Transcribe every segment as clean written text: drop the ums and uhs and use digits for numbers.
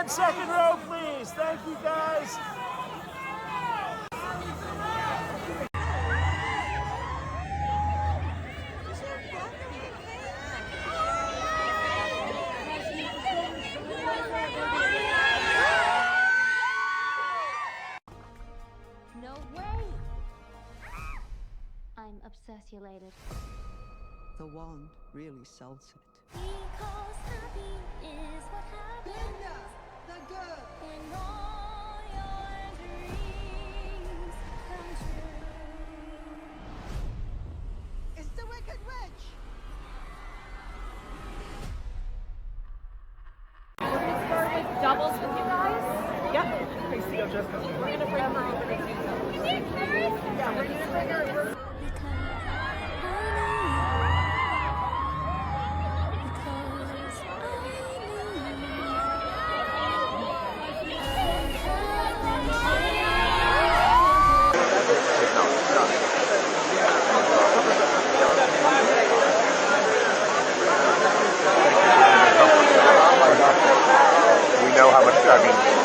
front second row, please. Thank you, guys. No way! I'm obsessulated. The wand really sells it. Because happy is what happens The girl! when all your dreams come true. It's the Wicked Witch! Doubles with you guys? Yep. We're gonna bring her over to do something. Yeah, we're gonna bring her. We know how much, I mean,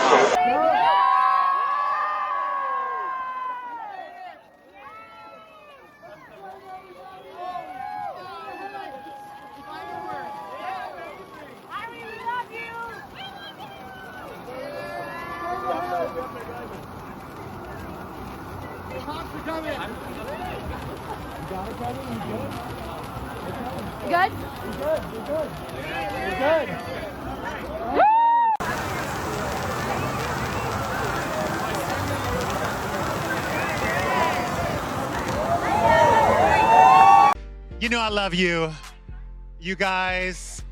Good? You know I love you. You guys,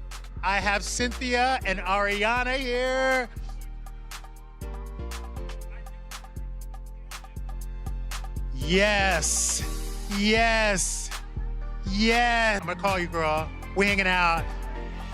I have Cynthia and Ariana here. Yes, yes, yes. I'm gonna call you, girl. We hanging out.